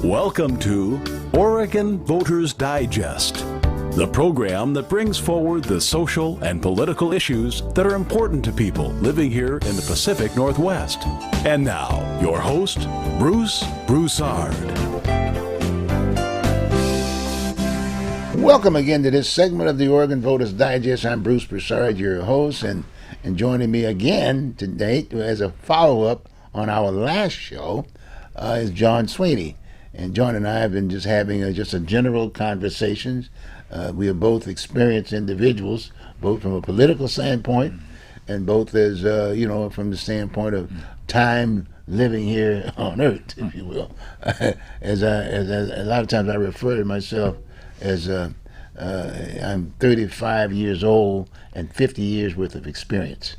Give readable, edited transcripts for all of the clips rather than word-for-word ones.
Welcome to Oregon Voters Digest, the program that brings forward the social and political issues that are important to people living here in the Pacific Northwest. And now, your host, Bruce Broussard. Welcome again to this segment of the Oregon Voters Digest. I'm Bruce Broussard, your host, and joining me again today as a follow-up on our last show is John Sweeney. And John and I have been just having a general conversations. We are both experienced individuals, both from a political standpoint and both as, from the standpoint of time living here on Earth, if you will. As a lot of times I refer to myself as I'm 35 years old and 50 years worth of experience.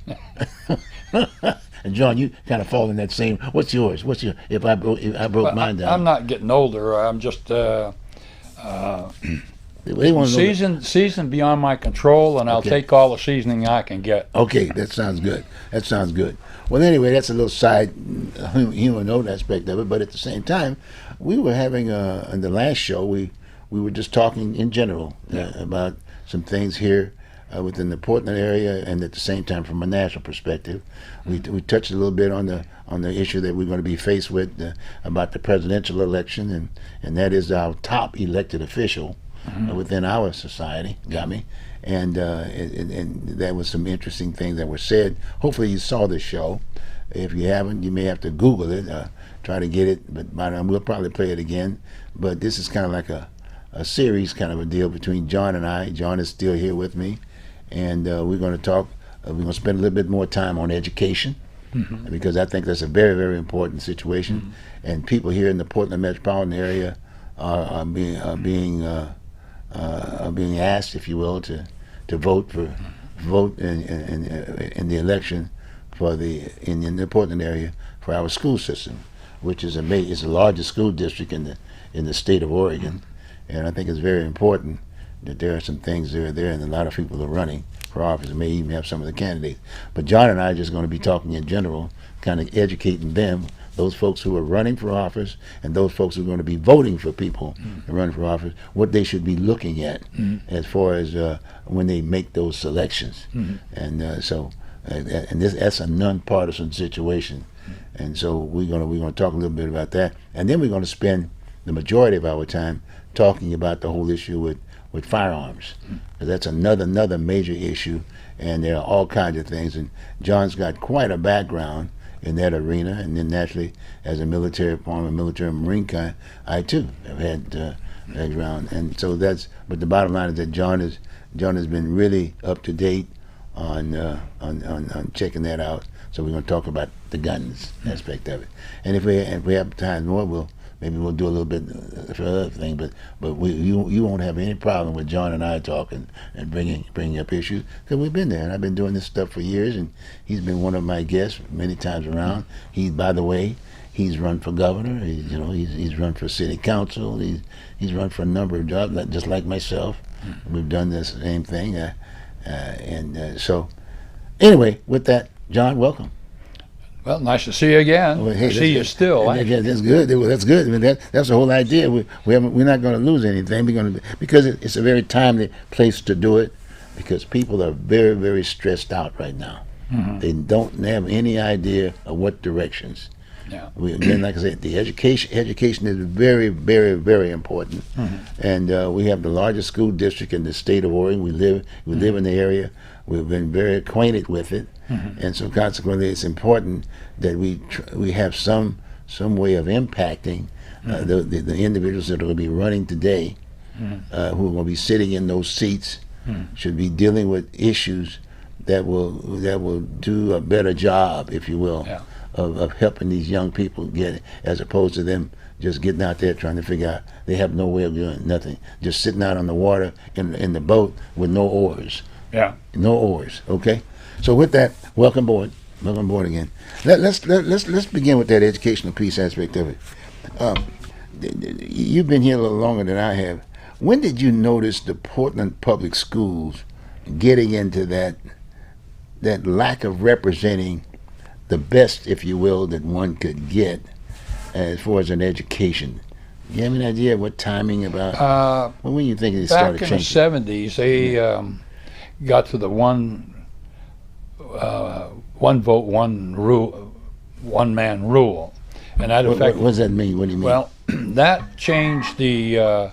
And John, you kind of fall in that same. What's yours? If I broke mine down? I'm not getting older. I'm just seasoned beyond my control, and I'll take all the seasoning I can get. Okay, that sounds good. Well, anyway, that's a little side human note aspect of it. But at the same time, we were having in the last show we were just talking in general about some things here within the Portland area, and at the same time from a national perspective. We touched a little bit on the issue that we're going to be faced with about the presidential election, and that is our top elected official within our society. Got me? And there was some interesting things that were said. Hopefully you saw the show. If you haven't, you may have to Google it, try to get it, but by then we'll probably play it again. But this is kind of like a series kind of a deal between John and I. John is still here with me, and we're going to talk. We're going to spend a little bit more time on education, because I think that's a very, very important situation. And people here in the Portland metropolitan area are being asked, if you will, to vote in the election in the Portland area for our school system, which is the largest school district in the state of Oregon. And I think it's very important that there are some things there, and a lot of people are running for office, and may even have some of the candidates. But John and I are just going to be talking in general, kind of educating them, those folks who are running for office, and those folks who are going to be voting for people to run for office, what they should be looking at as far as when they make those selections. And that's a non-partisan situation. And so we're going to talk a little bit about that, and then we're going to spend the majority of our time talking about the whole issue with firearms. That's another major issue, and there are all kinds of things. And John's got quite a background in that arena, and then naturally, as a former military Marine guy, I too have had background. And so but the bottom line is that John has been really up to date on checking that out. So we're going to talk about the guns aspect of it, and if we have time more, maybe we'll do a little bit for other thing, but you won't have any problem with John and I talking and bringing up issues, because we've been there, and I've been doing this stuff for years, and he's been one of my guests many times around. By the way, he's run for governor. He's run for city council. He's run for a number of jobs, just like myself. We've done the same thing, so anyway, with that, John, welcome. Well, nice to see you again. Well, hey, see you still. That's good. That's good. I mean, that's the whole idea. We're not going to lose anything. Because it's a very timely place to do it, because people are very, very stressed out right now. They don't have any idea of what directions. Yeah. Again, like I said, the education is very, very, very important. And we have the largest school district in the state of Oregon. We live in the area. We've been very acquainted with it. And so consequently, it's important that we have some way of impacting the individuals that are going to be running today, who are going to be sitting in those seats, should be dealing with issues that will do a better job, if you will, of helping these young people get it, as opposed to them just getting out there trying to figure out. They have no way of doing nothing, just sitting out on the water in the boat with no oars. Yeah. No oars. Okay. So with that, welcome aboard again. Let's begin with that educational piece aspect of it. You've been here a little longer than I have. When did you notice the Portland public schools getting into that lack of representing the best, if you will, that one could get as far as an education You have an idea of what timing about? When you think it Back started in changing? the 70s, they got to the one vote, one man rule, and that What affected. does that mean? What do you mean? Well, that changed the.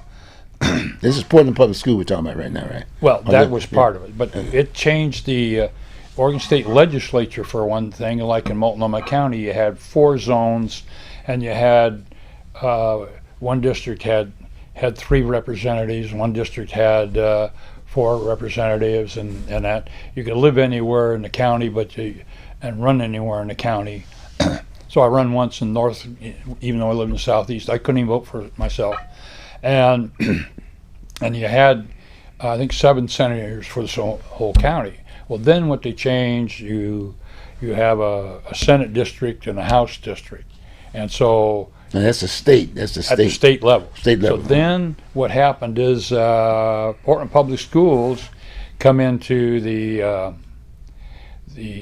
This is Portland Public School we're talking about right now, right? Well, Oh, that yeah, was part of it, but it changed the Oregon State Legislature for one thing. Like in Multnomah County, you had 4 zones, and you had one district had 3 representatives, one district had 4 representatives, and that you could live anywhere in the county, and run anywhere in the county. So I run once in North, even though I live in the Southeast. I couldn't even vote for myself, and and you had I think 7 senators for the whole county. Well, then what they changed, you have a Senate district and a House district, and so No, that's the state. That's the at the state. state level. State level. So then what happened is Portland Public Schools come into the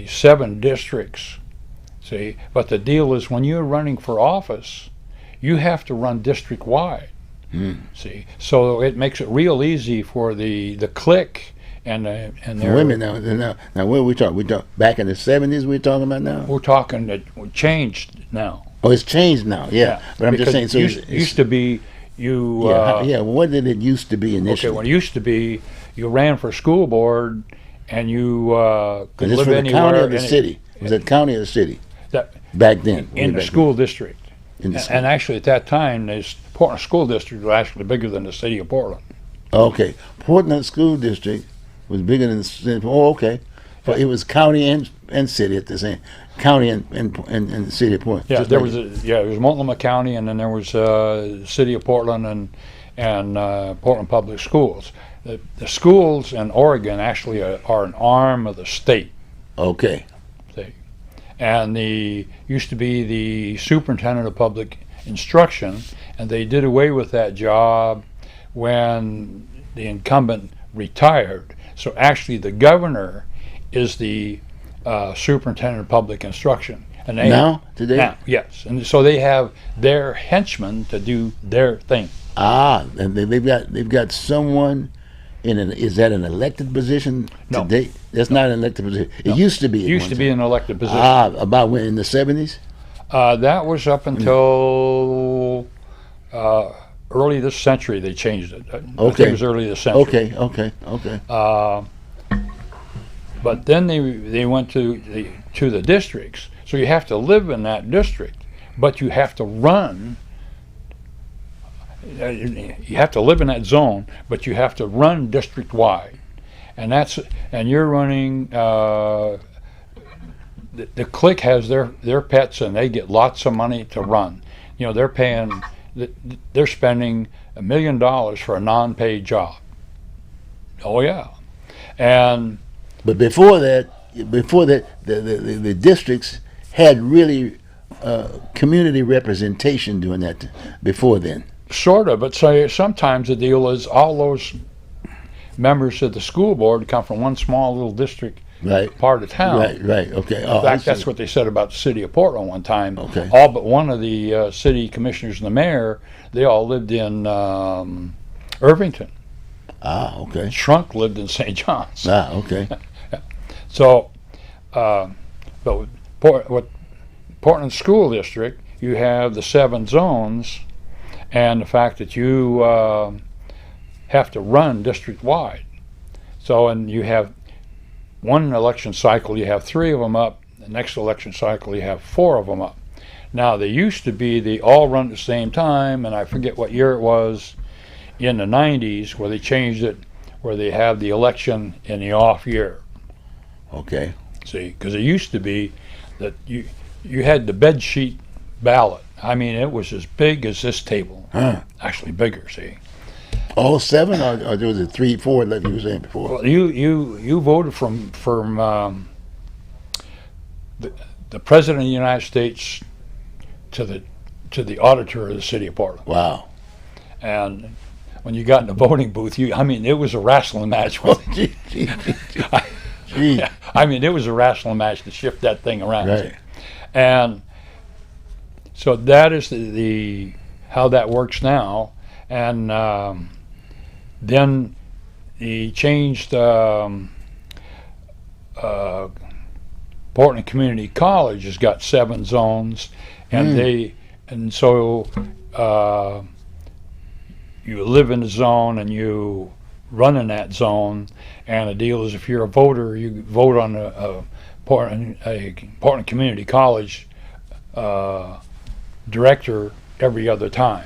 7 districts. See, but the deal is when you're running for office, you have to run district wide. See, so it makes it real easy for the clique and their. Wait a minute now. Where are we talking? We talk back in the 70s. We're talking about now. We're talking that changed now. Oh, it's changed now. Yeah, but I'm just saying. So used to be you. yeah. What did it used to be initially? Okay, well, it used to be you ran for school board and you could Is this live for the anywhere. county or the city? Was it county or the city? That, Back then. way in the back school district. then. In the And actually, at that time, the Portland School District was actually bigger than the city of Portland. Okay, Portland School District was bigger than the city. Oh, okay. But it was county and city at the same. County and the city of Portland. Yeah, Just there like was it was Multnomah County, and then there was city of Portland and Portland Public Schools. The schools in Oregon actually are an arm of the state. Okay. And used to be the superintendent of public instruction, and they did away with that job when the incumbent retired. So actually, the governor is the superintendent of public instruction. And today? Now, yes, and so they have their henchmen to do their thing. And they've got someone is that an elected position No. today? That's not an elected position. It used to be. It used to be an elected position. About when in the 70s? That was up until early this century. They changed it. I think it was early this century. Okay. But then they went to the districts. So you have to live in that district, but you have to run. You have to live in that zone, but you have to run district wide, and you're running. The clique has their pets, and they get lots of money to run. You know, they're spending $1 million for a non-paid job. Oh yeah, But before that, the districts had really community representation doing that before then. sort of. But sometimes the deal is all those members of the school board come from one small little district part of town. Right. Okay. In fact, that's what they said about the city of Portland one time. Okay. All but one of the city commissioners and the mayor, they all lived in Irvington. Okay. Shrunk lived in St. John's. Okay. So, but with Portland School District, you have the 7 zones, and the fact that you have to run district-wide. So, and you have one election cycle, you have 3 of them up. The next election cycle, you have 4 of them up. Now, they used to be they all run at the same time, and I forget what year it was in the 90s where they changed it, where they have the election in the off year. Okay. See, because it used to be that you had the bed sheet ballot. I mean, it was as big as this table. Actually bigger, see. All 7, or there was a 3, 4 like you were saying before? Well, you voted from the President of the United States to the auditor of the city of Portland. Wow. And when you got in the voting booth, it was a wrestling match. I mean, it was a wrestling match to shift that thing around. Right. And so that is how that works now. And then he changed Portland Community College has got 7 zones, and so you live in the zone and you run in that zone. And the deal is, if you're a voter, you vote on a Portland Community College director every other time.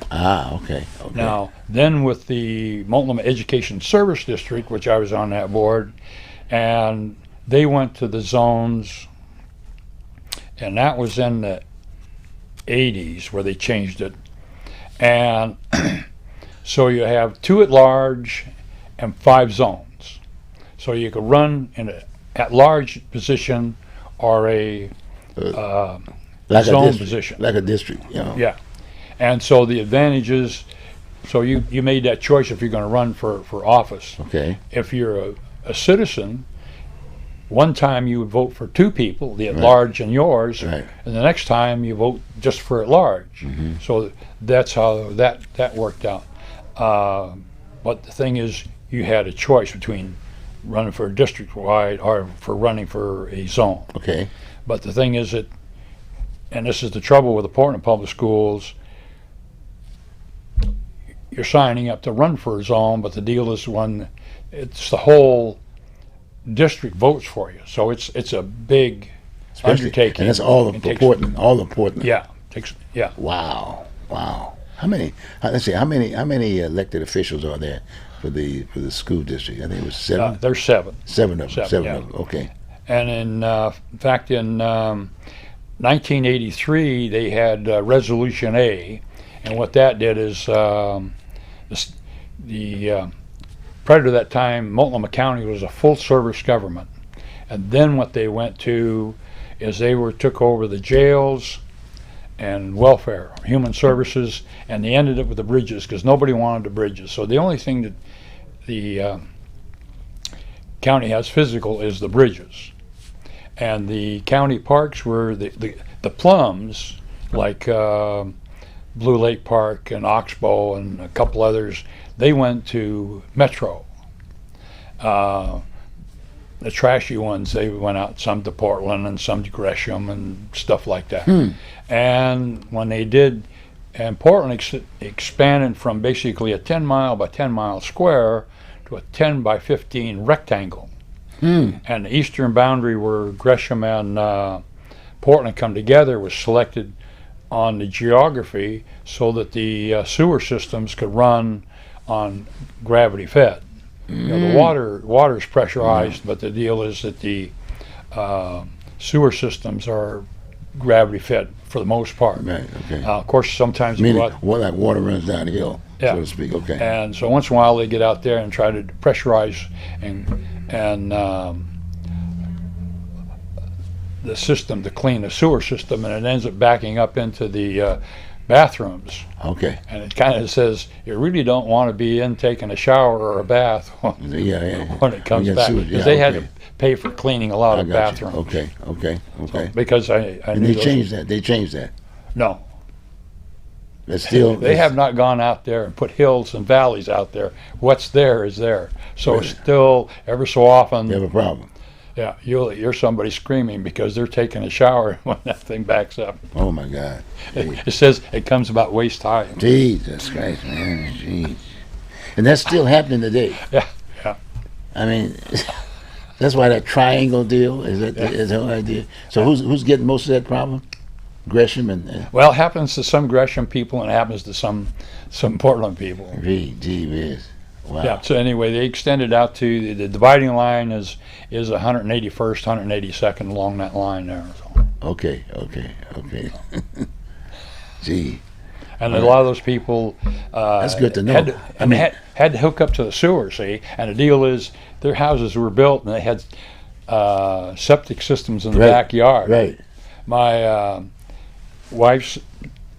Okay. Now, then with the Multnomah Education Service District, which I was on that board, and they went to the zones, and that was in the 80s where they changed it. And so you have 2 at large and 5 zones. So you could run in an at large position or a like zone a district, position. like a district, you know. Yeah. And so the advantage is, so you made that choice if you're going to run for office. Okay. If you're a citizen, one time you would vote for 2 people, the at large and yours, Right. and the next time you vote just for at large. So that's how that worked out. But the thing is, you had a choice between running for a district-wide or for running for a zone. Okay. But the thing is that, and this is the trouble with the Portland Public Schools, you're signing up to run for a zone, but the deal is when it's the whole district votes for you. So it's a big undertaking. And that's all It takes- important. All important. Yeah. Yeah. Wow. How many? Let's see. How many elected officials are there for the school district? I think it was 7. There's 7. 7 of them. 7 yeah. of them. Okay. And in fact, in 1983, they had Resolution A, and what that did is prior to that time, Multnomah County was a full-service government, and then what they went to is they took over the jails and welfare, human services, and they ended up with the bridges because nobody wanted the bridges. So the only thing that the county has physical is the bridges. And the county parks were the plums, like Blue Lake Park and Oxbow and a couple others, they went to Metro. The trashy ones, they went out some to Portland and some to Gresham and stuff like that. And when they did, and Portland expanded from basically a 10-mile by 10-mile square to a 10 by 15 rectangle. And the eastern boundary where Gresham and Portland come together was selected on the geography so that the sewer systems could run on gravity fed. You know, the water's pressurized, but the deal is that the sewer systems are gravity fed for the most part. Right. Okay. Of course, sometimes you Meaning, go out, like water runs downhill, Yeah. so to speak. Okay. and so once in a while they get out there and try to pressurize and the system to clean the sewer system, and it ends up backing up into the bathrooms. Okay. And it kind of says you really don't want to be in taking a shower or a bath Yeah. when it comes Yeah, back, sewage, because yeah, they had okay. to pay for cleaning a lot I of got you. bathrooms. Okay. Because I And knew they those- changed that. They changed that. No, That's still. they have not gone out there and put hills and valleys out there. What's there is there. So Right. still, ever so often, They have a problem. yeah, you'll hear somebody screaming because they're taking a shower when that thing backs up. Oh my God. Hey, It says it comes about waist high. Jesus Christ, man. Jeez. And that's still happening today. Yeah. I mean, that's why that triangle deal is the whole idea. So who's getting most of that problem? Gresham and Well, it happens to some Gresham people and it happens to some Portland people. gee whiz. Wow. Yeah. So anyway, they extended out to the dividing line is 181st, 182nd along that line there. So. Okay. Gee. And a lot of those people That's good to know. had to hook up to the sewer, see. And the deal is their houses were built and they had septic systems in the Right, backyard. Right. My wife's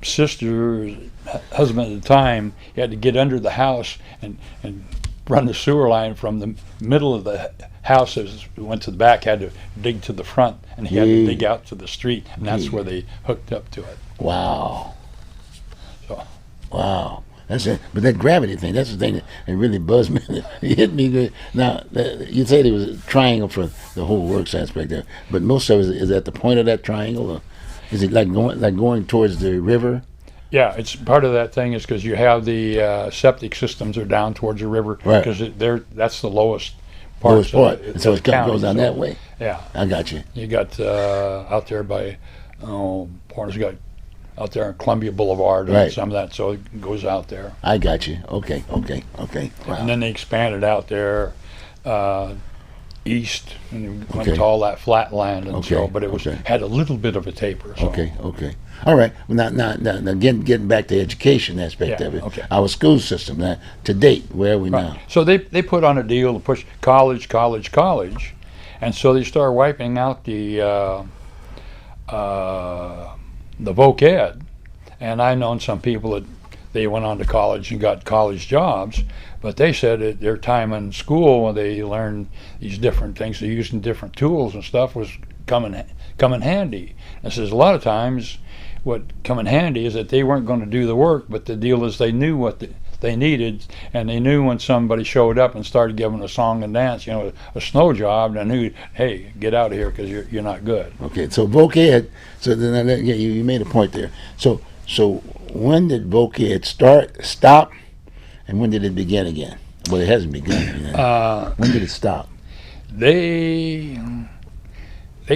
sister's husband at the time, he had to get under the house and run the sewer line from the middle of the house as it went to the back, had to dig to the front, and he had to dig out to the street, and that's where they hooked up to it. Wow. So Wow. That's it. But that gravity thing, that's the thing that really buzzed me. It hit me good. Now, you said it was a triangle for the whole works aspect there, but most of it is at the point of that triangle, or is it like going towards the river? Yeah, it's part of that thing is because you have the septic systems are down towards the river Right. because that's the lowest part. Lowest part. And so it goes down that way. Yeah. I got you. You got out there by, partner's got out there on Columbia Boulevard and Right. some of that, so it goes out there. I got you. Okay. Wow. And then they expanded out there east and went Okay. to all that flat land and Okay, so, but it was okay. had a little bit of a taper. So. Okay. All right. Well, now getting back to the education aspect Yeah, of it. okay. Our school system, now, to date, where are we Right. now? So they put on a deal to push college, and so they started wiping out the voc ed, and I known some people that they went on to college and got college jobs, but they said that their time in school when they learned these different things, they're using different tools and stuff was come in handy. And says a lot of times what come in handy is that they weren't going to do the work, but the deal is they knew what they needed, and they knew when somebody showed up and started giving a song and dance, a snow job, they knew, hey, get out of here because you're not good. Okay. So voc ed. So then, you made a point there. So when did voc ed stop, and when did it begin again? Well, it hasn't begun. When did it stop? They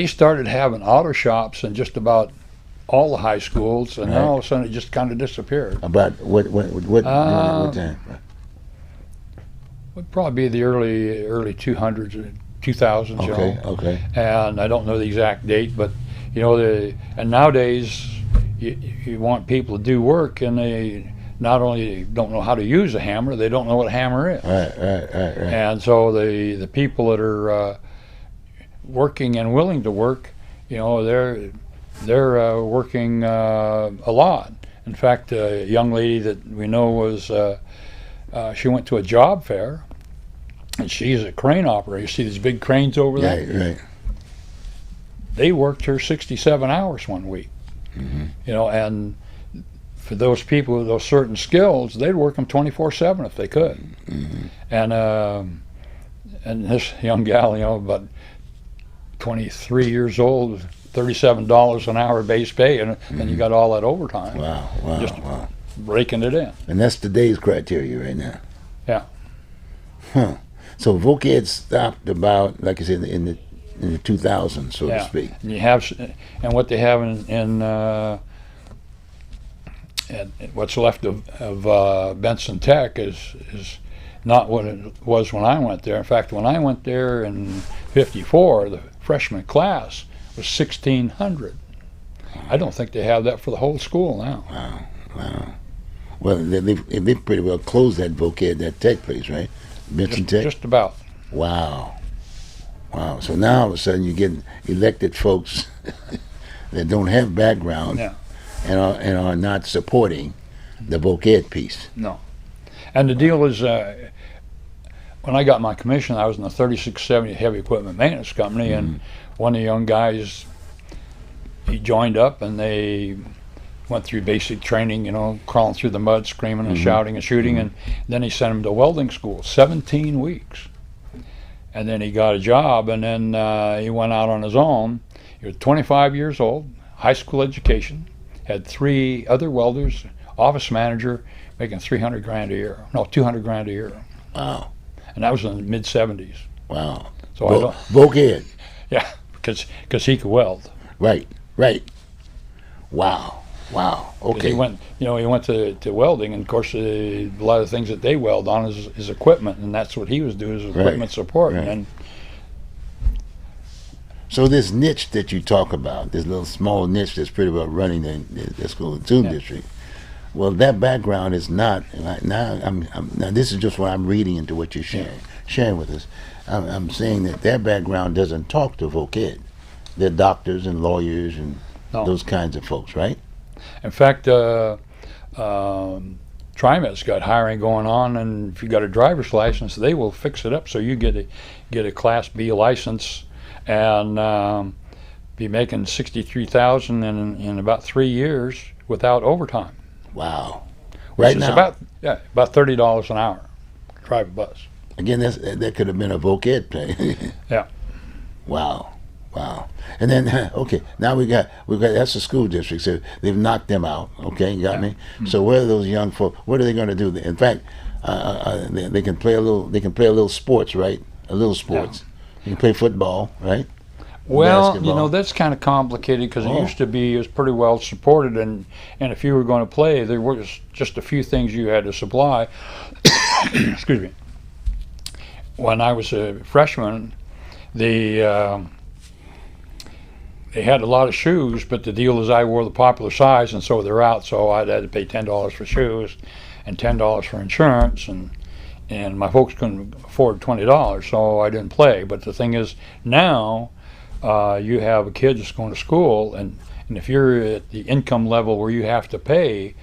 started having auto shops in just about all the high schools, and then Right. all of a sudden it just kind of disappeared. About what time? Would probably be the early 200s, 2000s. Okay. And I don't know the exact date, but and nowadays you want people to do work, and they not only don't know how to use a hammer, they don't know what a hammer is. Right. And so the people that are working and willing to work, they're working a lot. In fact, a young lady that we know was she went to a job fair, and she's a crane operator. You see these big cranes over there? Right. They worked her 67 hours one week. Mm-hmm. And for those people with those certain skills, they'd work them 24/7 if they could. Mm-hmm. And this young gal, about 23 years old, $37 an hour base pay, and then you got all that overtime. Wow. Just breaking it in. And that's today's criteria right now. Yeah. Huh. So voc ed stopped about, like I said, in the 2000s, so to speak. And what they have in what's left of Benson Tech is not what it was when I went there. In fact, when I went there in '54, the freshman class was 1,600. I don't think they have that for the whole school now. Wow. Well, they pretty well closed that voc ed, that tech place, right? Benson Tech? Just about. Wow. So now all of a sudden you're getting elected folks that don't have background and are not supporting the voc ed piece. No. And the deal is, when I got my commission, I was in the 3670 Heavy Equipment Maintenance Company, and one of the young guys, he joined up, and they went through basic training, crawling through the mud, screaming and shouting and shooting, and then he sent him to welding school, 17 weeks. And then he got a job, and then he went out on his own. He was 25 years old, high school education, had 3 other welders, office manager, making $300,000 a year. No, $200,000 a year. Wow. And that was in the mid-70s. Wow. So I don't. Voc ed. Yeah, because he could weld. Right. Wow. Okay. He went to welding, and of course a lot of the things that they weld on is equipment, and that's what he was doing, is equipment support. Right. And so this niche that you talk about, this little small niche that's pretty well running the school district. Well, that background is not. Now this is just what I'm reading into what you're sharing with us. I'm saying that their background doesn't talk to voc ed. They're doctors and lawyers and those kinds of folks, right? In fact, TriMet's got hiring going on, and if you got a driver's license, they will fix it up so you get a Class B license and be making $63,000 in about 3 years without overtime. Wow. Right Which is now, about $30 an hour. Drive a bus. again, that could have been a voc ed thing. Yeah. Wow. And then okay, now we got that's the school district. So they've knocked them out. Okay, you got me. So where are those young folk? What are they going to do? In fact, they can play a little. They can play a little sports, right? A little sports. They can play football, right? Well, Basketball. that's kind of complicated because it used to be it was pretty well supported, and if you were going to play, there was just a few things you had to supply. Excuse me. When I was a freshman, they had a lot of shoes, but the deal is I wore the popular size, and so they're out. So I had to pay $10 for shoes, and $10 for insurance, and my folks couldn't afford $20, so I didn't play. But the thing is, now you have a kid that's going to school, and if you're at the income level where you have to pay,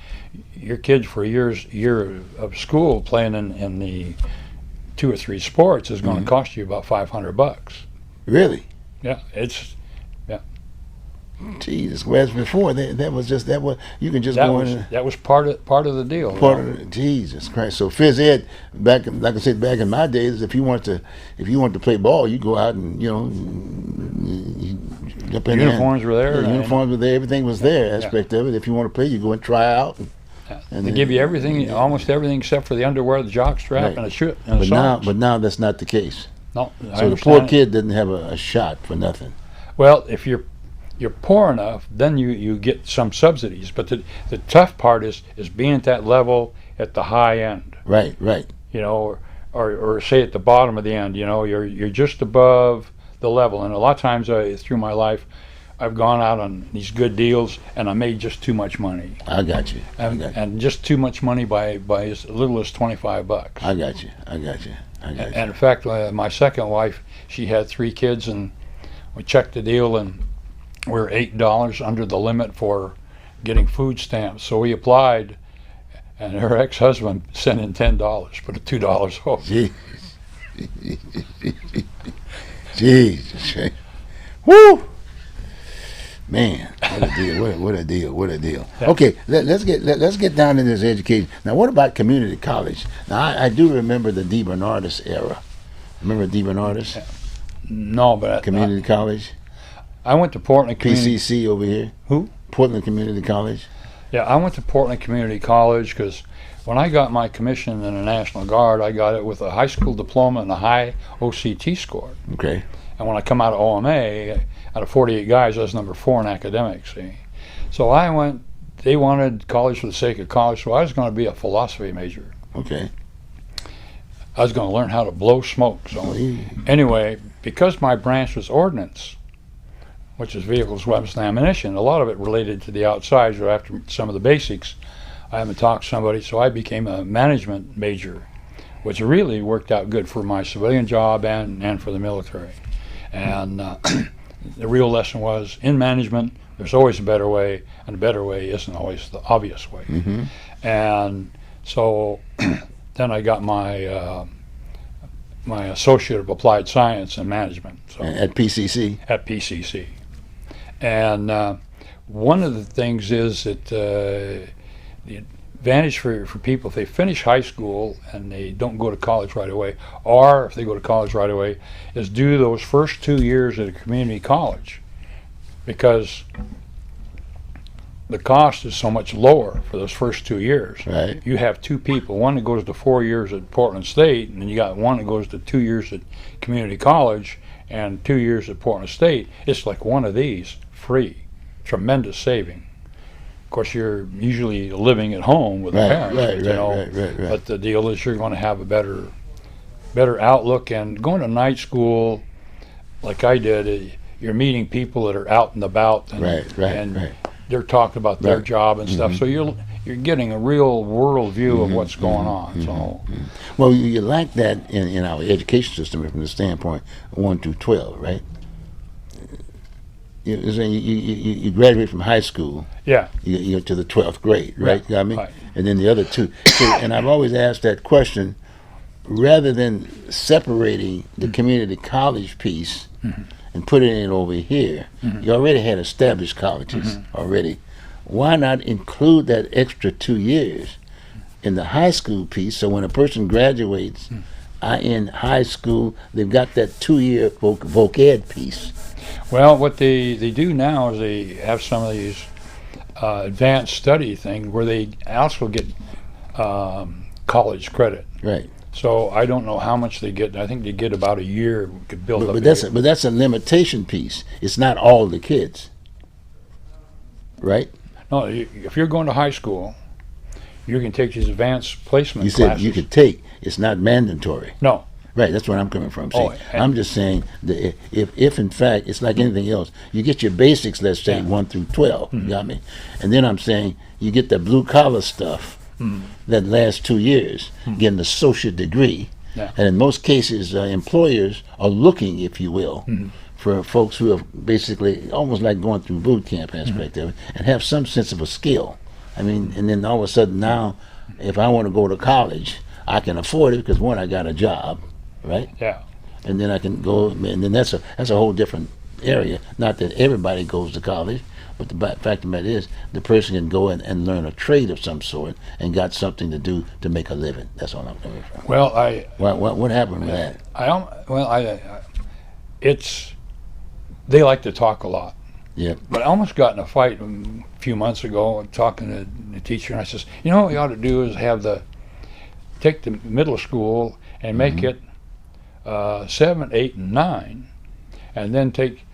your kid for a year of school playing in the 2 or 3 sports is going to cost you about $500. Really? Yeah, it's. Jesus, whereas before that was you can just go in. That was part of the deal. Jesus Christ! So phys ed back, like I said, back in my days, if you want to play ball, you go out and you jump in Uniforms were there. Yeah, uniforms were there. Everything was there. Aspect of it. If you want to play, you go and try out. And they give you everything, almost everything except for the underwear, the jock strap, and a shoe. And but now that's not the case. No, so the poor kid didn't have a shot for nothing. Well, if you're poor enough, then you get some subsidies. But the tough part is being at that level at the high end. Right. Or say at the bottom of the end. You're just above the level. And a lot of times through my life, I've gone out on these good deals and I made just too much money. I got you. And just too much money by as little as $25. I got you. And in fact, my second wife, she had 3 kids, and we checked the deal, and we're $8 under the limit for getting food stamps. So we applied, and her ex-husband sent in $10, put $2 off. Jesus. Woo! Man, what a deal. Yeah. Okay, let's get down to this education. Now, what about community college? Now, I do remember the DeBernardis era. Remember DeBernardis? Yeah. No, but community college. I went to Portland Community. PCC over here. Who? Portland Community College. Yeah, I went to Portland Community College because when I got my commission in the National Guard, I got it with a high school diploma and a high OCT score. Okay. And when I come out of OMA, out of 48 guys, I was number 4 in academics. See? So I went. They wanted college for the sake of college, so I was going to be a philosophy major. Okay. I was going to learn how to blow smoke. So anyway, because my branch was ordnance, which is vehicles, weapons, and ammunition, a lot of it related to the outside. So after some of the basics, I haven't talked to somebody, so I became a management major, which really worked out good for my civilian job and for the military. And the real lesson was, in management, there's always a better way, and a better way isn't always the obvious way. Mm-hmm. And so then I got my my Associate of Applied Science in Management. So at PCC? At PCC. And one of the things is that the advantage for people, if they finish high school and they don't go to college right away, or if they go to college right away, is do those first 2 years at a community college, because the cost is so much lower for those first 2 years. Right. You have 2 people, one that goes to 4 years at Portland State, and then you got one that goes to 2 years at community college and 2 years at Portland State. It's like one of these, free. Tremendous saving. Of course, you're usually living at home with the parents, right. But the deal is you're going to have a better outlook. And going to night school, like I did, you're meeting people that are out and about, and they're talking about their job and stuff. So you're getting a real world view of what's going on. So, well, you lack that in our education system from the standpoint 1 through 12, right? You graduate from high school. Yeah. You go to the 12th grade, right? You got me? Right. And then the other 2. So, and I've always asked that question, rather than separating the community college piece and putting it over here. You already had established colleges already. Why not include that extra 2 years in the high school piece. So when a person graduates in high school, they've got that 2-year voc ed piece. Well, what they do now is they have some of these advanced study thing where they also get college credit. Right. So I don't know how much they get. I think they get about a year to build up. But that's a limitation piece. It's not all the kids. Right? No, if you're going to high school, you can take these advanced placement You said classes. you could take. It's not mandatory. No. Right, that's where I'm coming from. See, Oh, I'm just saying that if in fact it's like anything else, you get your basics, let's say 1 through 12, you got me? And then I'm saying you get the blue collar stuff that lasts 2 years, getting the associate degree. Yeah. And in most cases, employers are looking, if you will, for folks who have basically almost like going through boot camp aspect of it and have some sense of a skill. I mean, and then all of a sudden now, if I want to go to college, I can afford it because one, I got a job. Right? Yeah. And then I can go, and then that's a whole different area. Not that everybody goes to college, but the fact of the matter is, the person can go and learn a trade of some sort and got something to do to make a living. That's all I'm coming from. Well, What happened with that? It's they like to talk a lot. Yeah. But I almost got in a fight a few months ago talking to the teacher, and I says, you know what we ought to do is take the middle school and make it 7, 8, and 9, and then take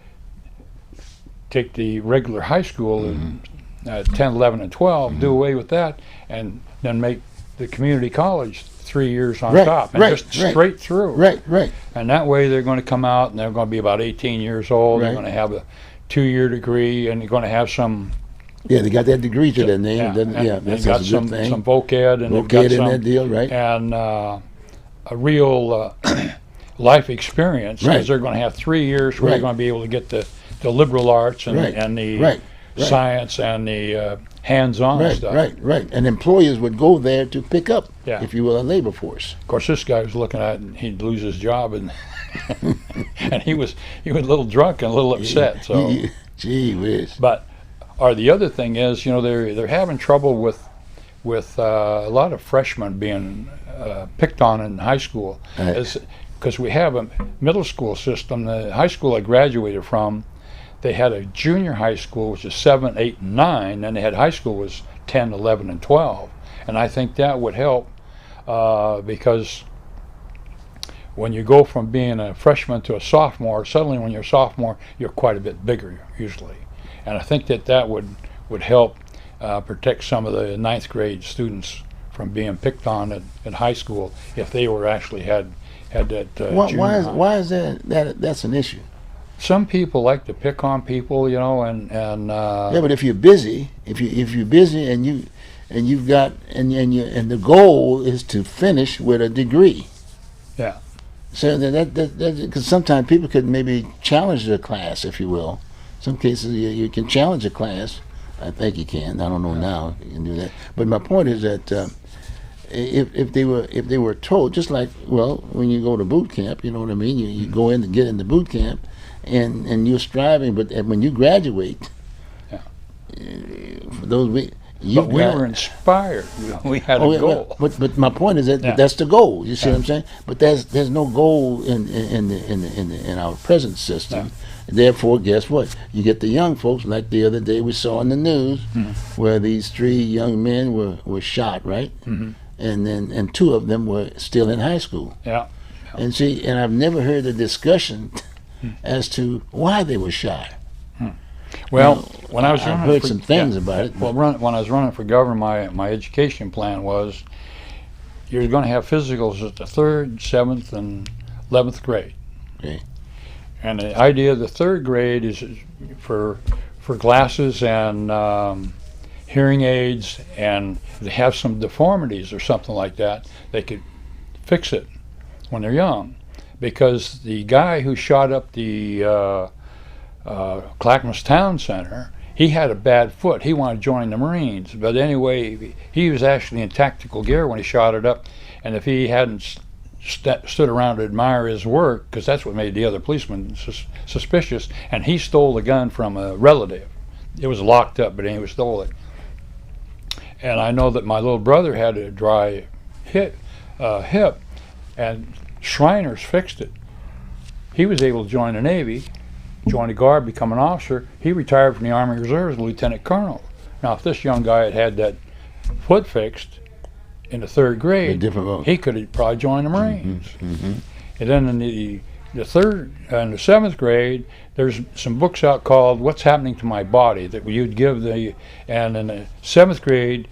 the regular high school in 10, 11, and 12, do away with that, and then make the community college 3 years on top, and just straight through. Right. And that way they're going to come out, and they're going to be about 18 years old. They're going to have a 2-year degree, and they're going to have some. Yeah, they got that degree to their name. That's a good thing. Some voc ed, and voc they've got ed some in that deal, right? And a real life experience, because they're going to have 3 years where they're going to be able to get the liberal arts and the science and the hands-on stuff. Right. And employers would go there to pick up, if you will, a labor force. Of course, this guy was looking at it, and he'd lose his job, and and he was a little drunk and a little upset. So, gee whiz. The other thing is, they're having trouble with a lot of freshmen being picked on in high school, because we have a middle school system. The high school I graduated from, they had a junior high school, which is 7, 8, and 9, and they had high school was 10, 11, and 12. And I think that would help because when you go from being a freshman to a sophomore, suddenly when you're a sophomore, you're quite a bit bigger usually. And I think that would help protect some of the 9th grade students from being picked on at high school if they were actually had that. Why is that's an issue? Some people like to pick on people, and yeah, but if you're busy, if you're busy and you've got and the goal is to finish with a degree. Yeah. So that because sometimes people could maybe challenge the class, if you will. Some cases you can challenge a class. I think you can. I don't know now if you can do that. But my point is that if they were told, just like when you go to boot camp, you know what I mean. You go in and get into boot camp, and you're striving. But when you graduate, for those we were inspired. We had a goal. But my point is that that's the goal. You see what I'm saying? But there's no goal in our present system. Therefore, guess what? You get the young folks, like the other day we saw in the news, where these 3 young men were shot, right? And 2 of them were still in high school. Yeah. And I've never heard a discussion as to why they were shot. Well, when I was running, I've heard some things about it. Well, when I was running for governor, my education plan was you're going to have physicals at the 3rd, 7th, and 11th grade. Okay. And the idea of the 3rd grade is for glasses and hearing aids, and if they have some deformities or something like that, they could fix it when they're young. Because the guy who shot up the Clackamas Town Center, he had a bad foot. He wanted to join the Marines. But anyway, he was actually in tactical gear when he shot it up. And if he hadn't stood around to admire his work, because that's what made the other policeman suspicious, and he stole the gun from a relative. It was locked up, but anyway, stole it. And I know that my little brother had a dry hip, and Shriners fixed it. He was able to join the Navy, join the Guard, become an officer. He retired from the Army Reserves, Lieutenant Colonel. Now, if this young guy had had that foot fixed in the 3rd grade, he could have probably joined the Marines. And then in the 3rd and the 7th grade, there's some books out called "What's Happening to My Body" that you'd give and in the 7th grade,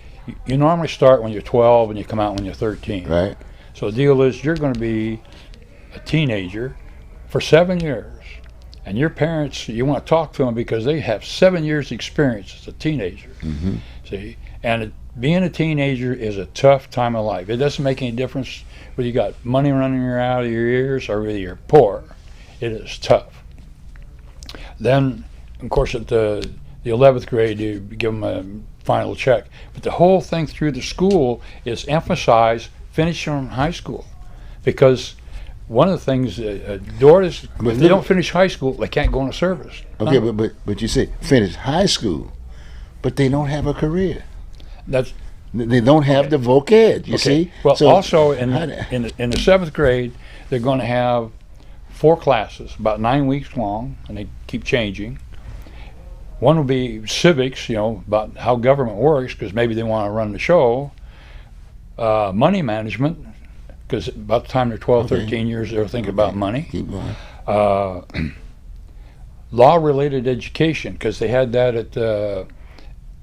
you normally start when you're 12 and you come out when you're 13. Right. So the deal is you're going to be a teenager for 7 years. And your parents, you want to talk to them because they have 7 years experience as a teenager. See, and being a teenager is a tough time of life. It doesn't make any difference whether you got money running out of your ears or whether you're poor. It is tough. Then, of course, at the 11th grade, you give them a final check. But the whole thing through the school is emphasize finishing high school, because one of the things, daughters, if they don't finish high school, they can't go into service. Okay, but you say finish high school, but they don't have a career. They don't have the voc ed. You see. Well, so also in the 7th grade, they're going to have 4 classes, about 9 weeks long, and they keep changing. One will be civics, about how government works, because maybe they want to run the show. Money management, because about the time they're 12, 13 years, they're thinking about money. Keep going. Law-related education, because they had that at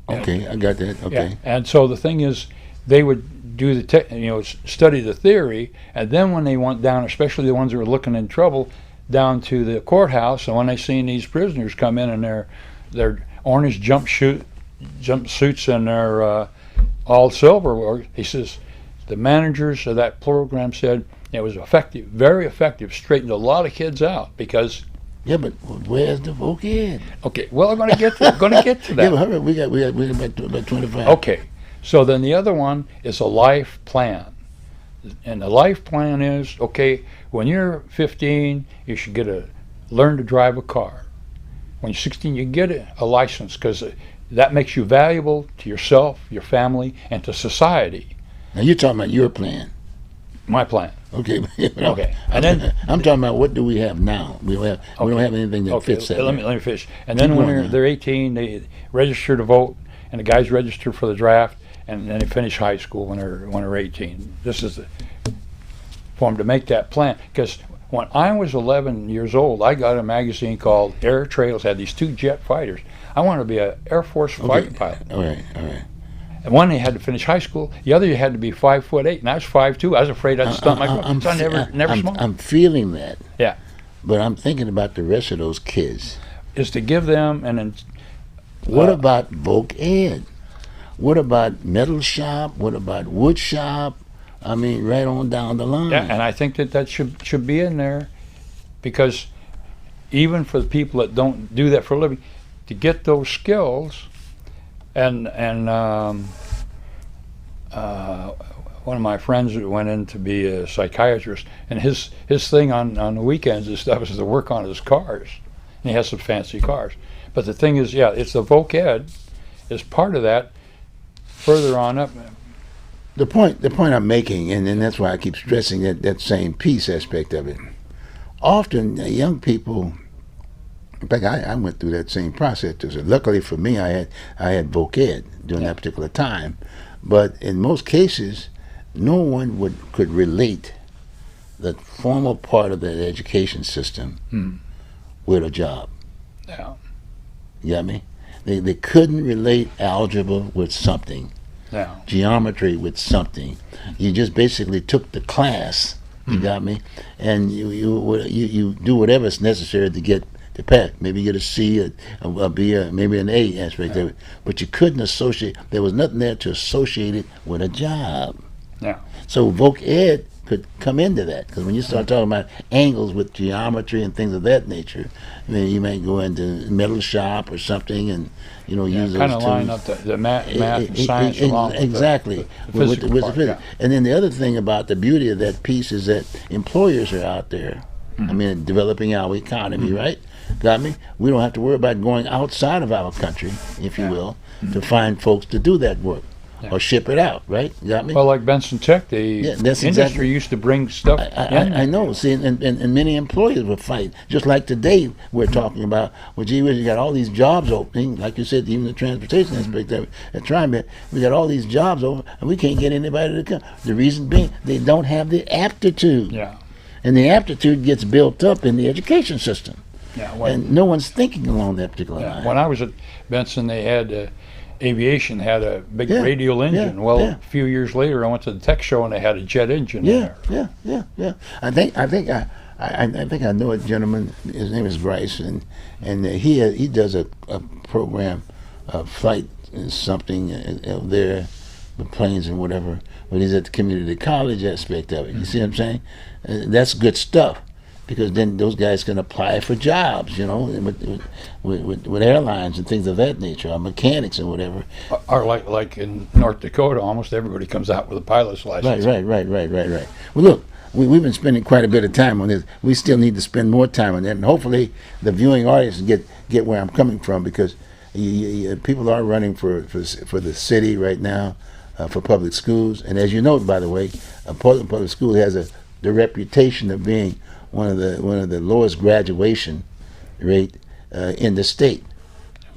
okay, I got that. Okay. Yeah. And so the thing is, they would do study the theory, and then when they went down, especially the ones that were looking in trouble, down to the courthouse, and when they seen these prisoners come in and their orange jumpsuits and their all silver, he says, the managers of that program said it was effective, very effective, straightened a lot of kids out because. Yeah, but where's the voc ed? Okay, well, I'm going to get to that. Yeah, but hurry, we got about 25. Okay, so then the other one is a life plan, and the life plan is when you're 15, you should learn to drive a car. When you're 16, you get a license because that makes you valuable to yourself, your family, and to society. Now you're talking about your plan. My plan. Okay. Okay. And then I'm talking about what do we have now? We don't have anything that fits that. Let me finish. And then when they're 18, they register to vote, and the guys register for the draft, and then they finish high school when they're 18. This is for them to make that plan. Because when I was 11 years old, I got a magazine called Air Trails. Had these 2 jet fighters. I wanted to be an Air Force fighter pilot. All right. And one, they had to finish high school. The other, you had to be 5'8", and I was 5'2". I was afraid I'd stunt my growth. So I never smoked. I'm feeling that. Yeah. But I'm thinking about the rest of those kids. Is to give them what about voc ed? What about metal shop? What about wood shop? I mean, right on down the line. Yeah, and I think that should be in there, because even for the people that don't do that for a living, to get those skills. And one of my friends went in to be a psychiatrist, and his thing on the weekends and stuff is to work on his cars, and he has some fancy cars. But the thing is, it's the voc ed is part of that. Further on up. The point I'm making, and that's why I keep stressing that same peace aspect of it. Often young people. In fact, I went through that same process. Luckily for me, I had voc ed during that particular time, but in most cases, no one could relate the formal part of the education system with a job. Yeah, you got me? They couldn't relate algebra with something, geometry with something. You just basically took the class. You got me, and you do whatever's necessary to get. Maybe get a C, a B, maybe an A aspect of it, but you couldn't associate. There was nothing there to associate it with a job. Yeah. So voc ed could come into that, because when you start talking about angles with geometry and things of that nature, I mean, you might go into metal shop or something, and use those kind of tools. Line up the math and science along exactly with the physical part. And then the other thing about the beauty of that piece is that employers are out there. I mean, developing our economy, right? Got me? We don't have to worry about going outside of our country, if you will, to find folks to do that work. Yeah. or ship it out, right? You got me? Well, like Benson Tech, the Yeah, that's industry exactly- used to bring stuff in. I know. See, and many employers will fight. Just like today, we're talking about, well, gee whiz, you got all these jobs opening, like you said, even the transportation aspect of it. At TriMet, we got all these jobs open, and we can't get anybody to come. The reason being, they don't have the aptitude. Yeah. And the aptitude gets built up in the education system. Yeah. And no one's thinking along that particular Yeah. line. When I was at Benson, they had aviation had a big Yeah, radial engine. yeah, Well, yeah. a few years later, I went to the tech show and they had a jet engine in Yeah, there. yeah. I think I know a gentleman. His name is Bryce, and he does a program, flight something there, with planes and whatever. But he's at the community college aspect of it. You see what I'm saying? That's good stuff, because then those guys can apply for jobs, you know, with airlines and things of that nature, or mechanics and whatever. Or like in North Dakota, almost everybody comes out with a pilot's license. Right. Well, look, we've been spending quite a bit of time on this. We still need to spend more time on that, and hopefully the viewing audience get where I'm coming from, because people are running for the city right now, for public schools. And as you know, by the way, Portland Public School has the reputation of being one of the lowest graduation rate in the state.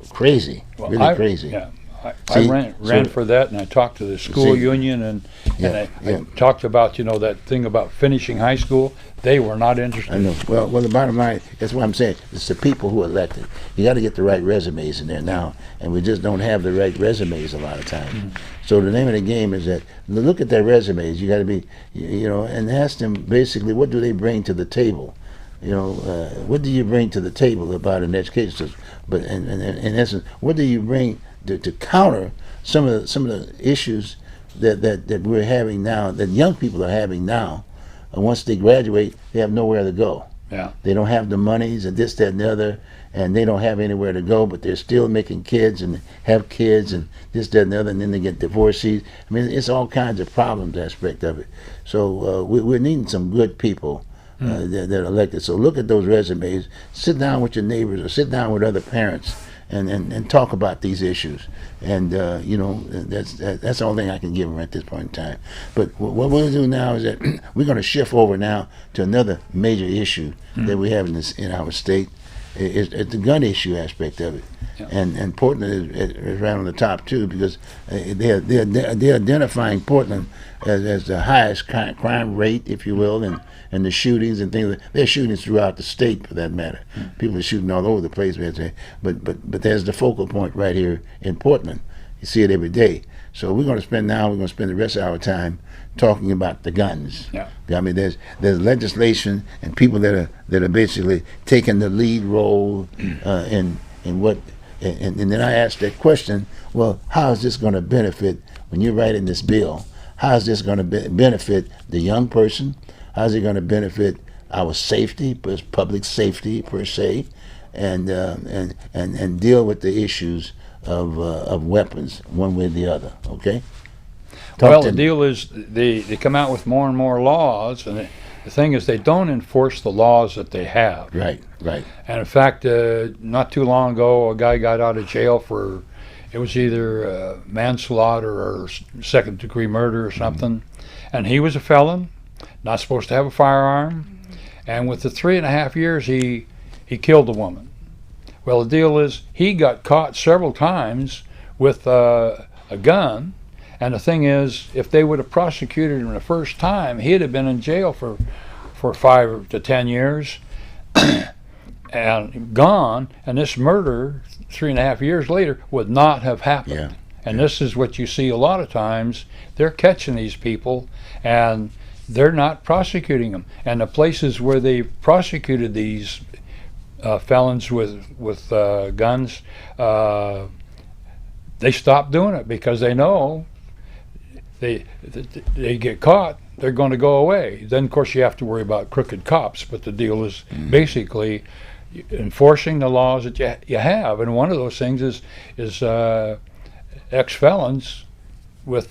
Crazy, Well, really crazy. Yeah. I See, ran so- for that, and I talked to the school See, union, and yeah. I talked about, that thing about finishing high school. They were not interested. I know. Well, the bottom line, that's what I'm saying. It's the people who elected. You got to get the right resumes in there now, and we just don't have the right resumes a lot of times. Mm-hmm. So the name of the game is that look at their resumes. You got to be, and ask them basically, what do they bring to the table? What do you bring to the table about an education system? But in essence, what do you bring to counter some of the issues that we're having now, that young people are having now? And once they graduate, they have nowhere to go. Yeah. They don't have the monies and this, that, and the other, and they don't have anywhere to go, but they're still making kids and have kids and this, that, and the other, and then they get divorcees. I mean, it's all kinds of problems aspect of it. So we're needing some good people that are elected. So look at those resumes, sit down with your neighbors or sit down with other parents and talk about these issues. And that's the only thing I can give them at this point in time. But what we're going to do now is that we're going to shift over now to another major issue that we have in our state. It's the gun issue aspect of it. Yeah. And Portland is right on the top too, because they're identifying Portland as the highest crime rate, if you will, and the shootings and things. They're shootings throughout the state, for that matter. People are shooting all over the place. But there's the focal point right here in Portland. You see it every day. So we're going to spend the rest of our time talking about the guns. Yeah. I mean, there's legislation and people that are basically taking the lead role in what. And then I asked that question, well, how is this going to benefit, when you're writing this bill, how is this going to benefit the young person? How is it going to benefit our safety, public safety per se, and deal with the issues of weapons one way or the other, okay? The deal is they come out with more and more laws, and the thing is they don't enforce the laws that they have. Right. And in fact, not too long ago, a guy got out of jail for, it was either manslaughter or second-degree murder or something, and he was a felon, not supposed to have a firearm, and with the 3.5 years, he killed a woman. Well, the deal is he got caught several times with a gun, and the thing is, if they would have prosecuted him the first time, he'd have been in jail for 5 to 10 years. And gone, and this murder 3.5 years later would not have happened. Yeah. And this is what you see a lot of times. They're catching these people and they're not prosecuting them. And the places where they've prosecuted these felons with guns, they stop doing it because they know they get caught, they're going to go away. Then of course you have to worry about crooked cops, but the deal is basically enforcing the laws that you have, and one of those things is ex-felons with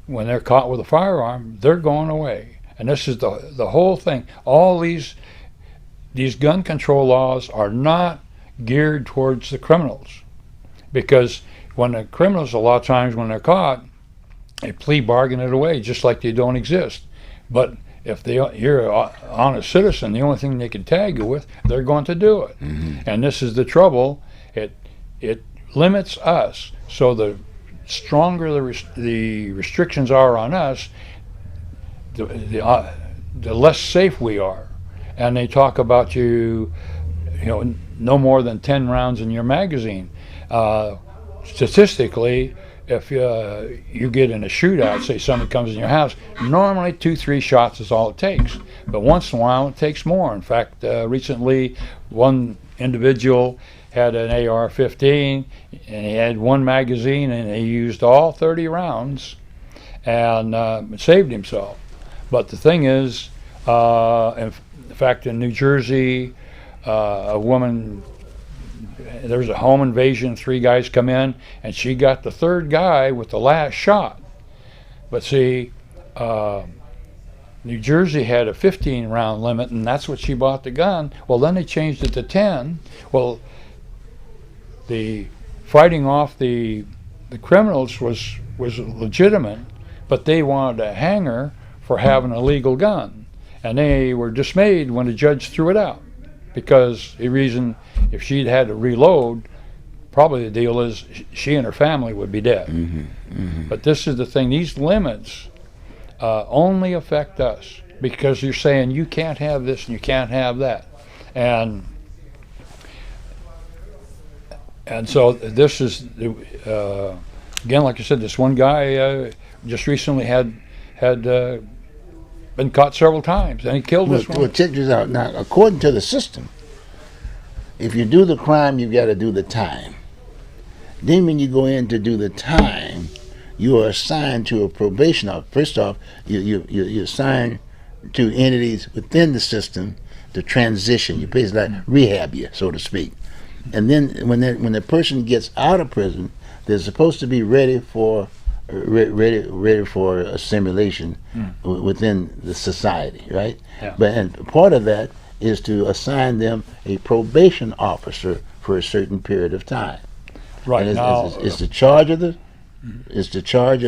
when they're caught with a firearm, they're going away. And this is the whole thing. All these gun control laws are not geared towards the criminals, because when the criminals, a lot of times when they're caught, they plea bargain it away just like they don't exist. But if you're an honest citizen, the only thing they can tag you with, they're going to do it. And this is the trouble. It limits us. So the stronger the restrictions are on us, the less safe we are. And they talk about you know, no more than 10 rounds in your magazine. Statistically, if you get in a shootout, say somebody comes in your house, normally 2-3 shots is all it takes. But once in a while, it takes more. In fact, recently, one individual had an AR-15, and he had one magazine, and he used all 30 rounds, and saved himself. But the thing is, in fact, in New Jersey, a woman, there was a home invasion, 3 guys come in, and she got the 3rd guy with the last shot. But see, New Jersey had a 15-round limit, and that's what she bought the gun. Well, then they changed it to 10. Well, the fighting off the criminals was legitimate, but they wanted to hang her for having a legal gun. And they were dismayed when the judge threw it out, because the reason, if she'd had to reload, probably the deal is she and her family would be dead. But this is the thing, these limits only affect us, because you're saying you can't have this and you can't have that. And so this is, again, like I said, this one guy just recently had been caught several times, and he killed this one. Well, check this out. Now, according to the system, if you do the crime, you got to do the time. Then when you go in to do the time, you are assigned to a probation officer. First off, you're assigned to entities within the system to transition. You basically like rehab you, so to speak. And then when the person gets out of prison, they're supposed to be ready for assimilation within the society, right? Yeah. And part of that is to assign them a probation officer for a certain period of time. Right. And Now, it's the charge of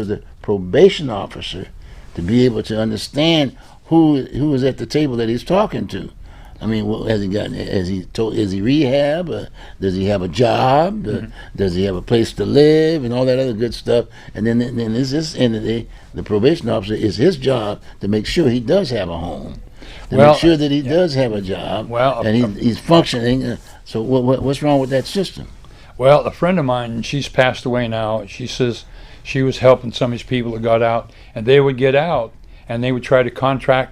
the probation officer to be able to understand who is at the table that he's talking to. I mean, is he rehab? Does he have a job? Does he have a place to live and all that other good stuff? And then is this entity, the probation officer, is his job to make sure he does have a home, to make sure that he does have a job, and he's functioning. So what's wrong with that system? Well, a friend of mine, she's passed away now. She says she was helping some of these people that got out, and they would get out, and they would try to contract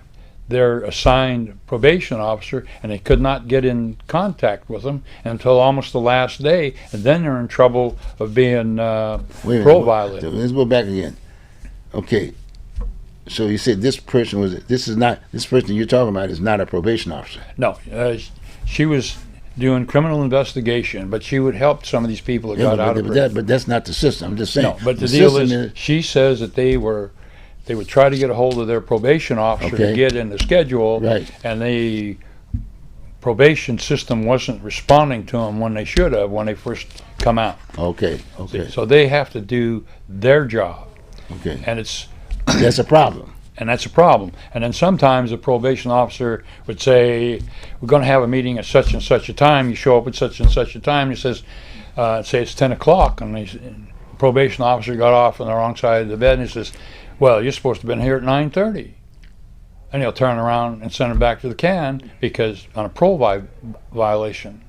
their assigned probation officer, and they could not get in contact with them until almost the last day, and then they're in trouble of being parole violated. Let's go back again. Okay, so you said this person you're talking about is not a probation officer. No, she was doing criminal investigation, but she would help some of these people that got out of prison. But that's not the system. I'm just saying. No, but the deal is, she says that they would try to get a hold of their probation officer to get in the schedule, right, and the probation system wasn't responding to them when they should have when they first come out. Okay. So they have to do their job. Okay. And that's a problem. And that's a problem. And then sometimes the probation officer would say, we're going to have a meeting at such and such a time. You show up at such and such a time. He says, say it's 10 o'clock, and the probation officer got off on the wrong side of the bed, and he says, well, you're supposed to have been here at 9:30. And he'll turn around and send him back to the can because on a parole violation.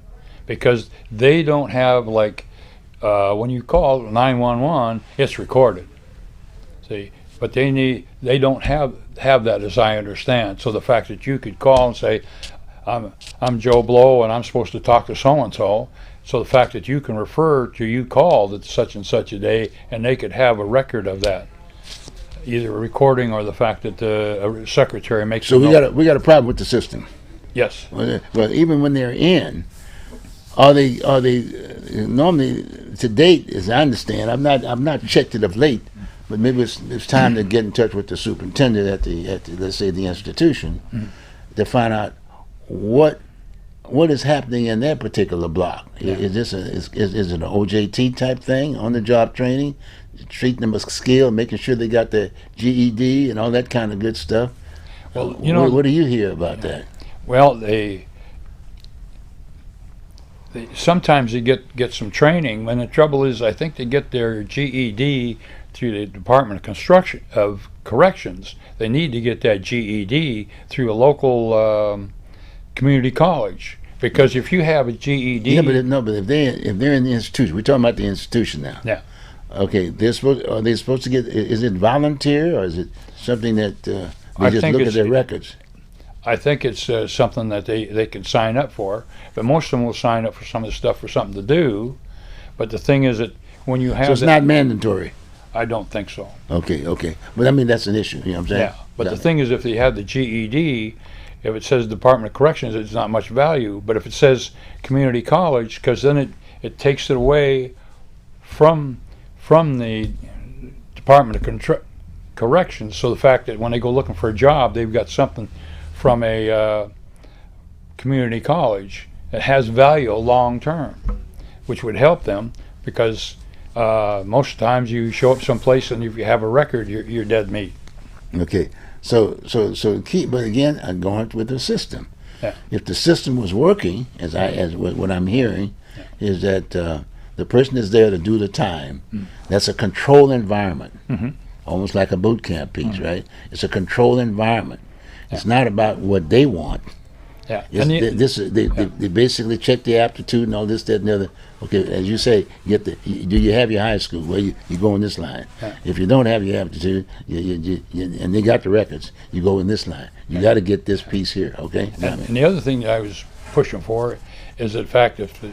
Because they don't have, like, when you call 911, it's recorded. See, but they don't have that, as I understand. So the fact that you could call and say, I'm Joe Blow and I'm supposed to talk to so-and-so, so the fact that you can refer to you called at such and such a day, and they could have a record of that, either a recording or the fact that the secretary makes. So we got a problem with the system. Yes. But even when they're in, are they normally to date, as I understand, I've not checked it of late, but maybe it's time to get in touch with the superintendent at the let's say the institution to find out what what is happening in that particular block? Yeah. Is this is it an OJT type thing, on the job training, treating them as skill, making sure they got their GED and all that kind of good stuff? Well, you know, what do you hear about that? well, they sometimes they get some training. And the trouble is, I think they get their GED through the Department of Corrections. They need to get that GED through a local community college, because if you have a GED, Yeah, but if they're in the institution, we're talking about the institution now. Yeah. Okay, are they supposed to get? Is it volunteer, or is it something that they I just think look at it's- their records? I think it's something that they can sign up for. But most of them will sign up for some of the stuff for something to do. But the thing is that when you have So it's that, not mandatory. I don't think so. Okay. But I mean, that's an issue. You know what I'm saying? Yeah. But the thing is, if they have the GED, if it says Department of Corrections, it's not much value. But if it says community college, because then it takes it away from the Department of Corrections. So the fact that when they go looking for a job, they've got something from a community college that has value long term, which would help them, because most times you show up someplace and if you have a record, you're dead meat. Okay. So key. But again, I'm going with the system. Yeah. If the system was working, as what I'm hearing, is that the person is there to do the time. That's a controlled environment, almost like a boot camp piece, right? It's a controlled environment. It's not about what they want. Yeah. They basically check the aptitude and all this, that, and the other. Okay, as you say, do you have your high school? Well, you go in this line. Yeah. If you don't have your aptitude, and they got the records, you go in this line. You got to get this piece here, okay? And the other thing that I was pushing for is the fact if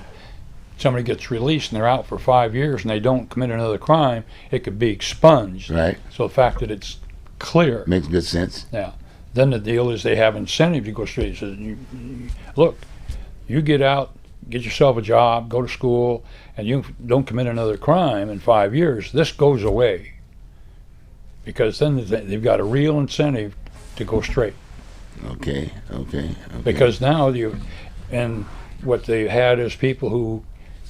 somebody gets released and they're out for 5 years and they don't commit another crime, it could be expunged. Right. So the fact that it's clear. Makes good sense. Yeah. Then the deal is they have incentive to go straight. So look, you get out, get yourself a job, go to school, and you don't commit another crime in 5 years, this goes away. Because then they've got a real incentive to go straight. Okay. Because now and what they had is people who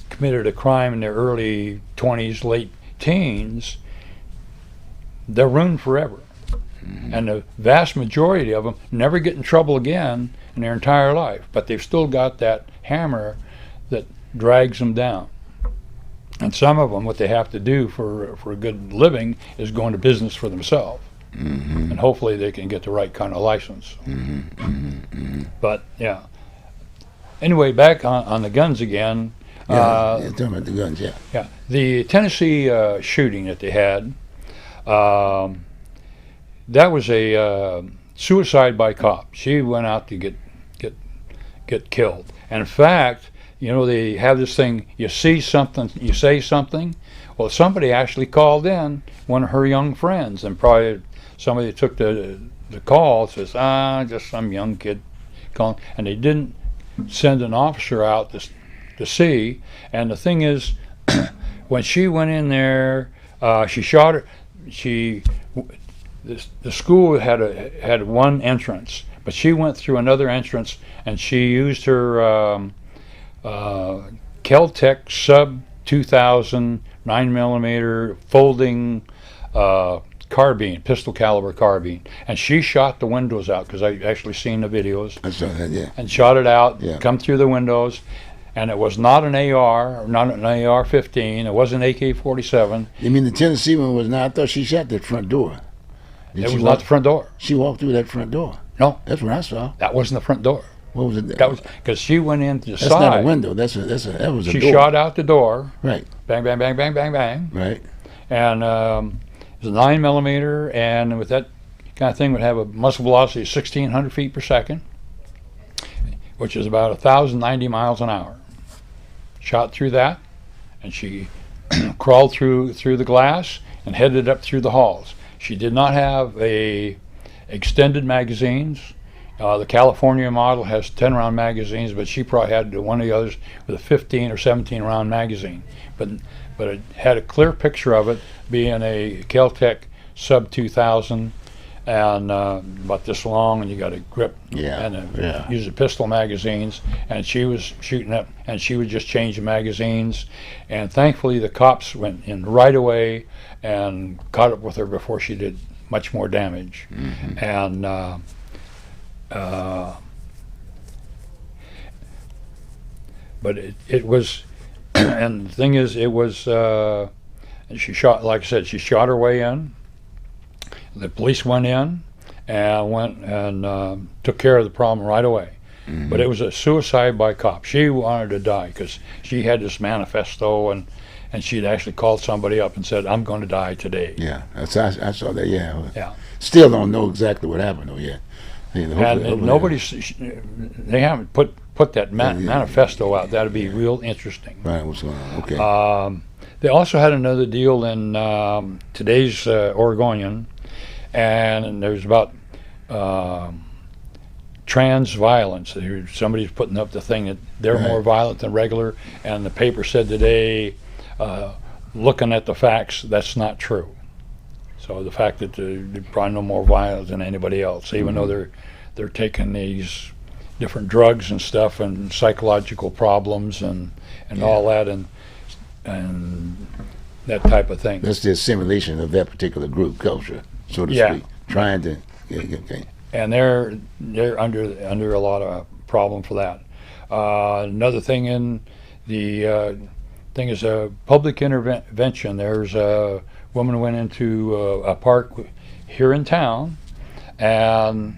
committed a crime in their early 20s, late teens, they're ruined forever. And the vast majority of them never get in trouble again in their entire life, but they've still got that hammer that drags them down. And some of them, what they have to do for a good living is go into business for themselves. And hopefully they can get the right kind of license. But yeah. Anyway, back on the guns again. Talking about the guns, yeah. Yeah, the Tennessee shooting that they had. That was a suicide by cop. She went out to get killed. And in fact, they have this thing, you see something, you say something. Well, somebody actually called in, one of her young friends, and probably somebody took the call, says, just some young kid calling. And they didn't send an officer out to see. And the thing is, when she went in there, she shot her. The school had one entrance, but she went through another entrance, and she used her Kel-Tec sub 2000 9mm folding carbine, pistol caliber carbine, and she shot the windows out, because I actually seen the videos. I saw that, yeah. And shot it out, Yeah. come through the windows, and it was not an AR, not an AR-15. It wasn't AK-47. You mean the Tennessee one was not? I thought she shot that front door. It was not the front door. She walked through that front door. No, That's what I saw. that wasn't the front door. What was it? That was because she went in to the That's side. not a window. That was a She door. shot out the door. Right. Bang, bang, bang, bang, bang, bang. Right. And it was a 9mm, and with that kind of thing would have a muzzle velocity of 1,600 feet per second, which is about 1,090 miles an hour. Shot through that, and she crawled through the glass and headed up through the halls. She did not have extended magazines. The California model has 10-round magazines, but she probably had one of the others with a 15 or 17-round magazine. But it had a clear picture of it being a Kel-Tec sub 2000 and about this long, and you got a grip, and use the pistol magazines. And she was shooting up, and she would just change the magazines. And thankfully, the cops went in right away and caught up with her before she did much more damage. And but it was, and the thing is, it was. She shot, like I said, she shot her way in. The police went in and took care of the problem right away. But it was a suicide by cop. She wanted to die because she had this manifesto, and she'd actually called somebody up and said, "I'm going to die today." Yeah, I saw that. Yeah. Still don't know exactly what happened though yet. And nobody's. They haven't put that manifesto out. That'd be real interesting. Right. What's going on? Okay. They also had another deal in today's Oregonian, and there's about trans violence. Somebody's putting up the thing that they're more violent than regular, and the paper said today, looking at the facts, that's not true. So the fact that they're probably no more violent than anybody else, even though they're taking these different drugs and stuff and psychological problems and all that, and that type of thing. That's the assimilation of that particular group culture, so to speak. Trying to, okay. And they're under a lot of problem for that. Another thing in the thing is a public intervention. There's a woman who went into a park here in town, and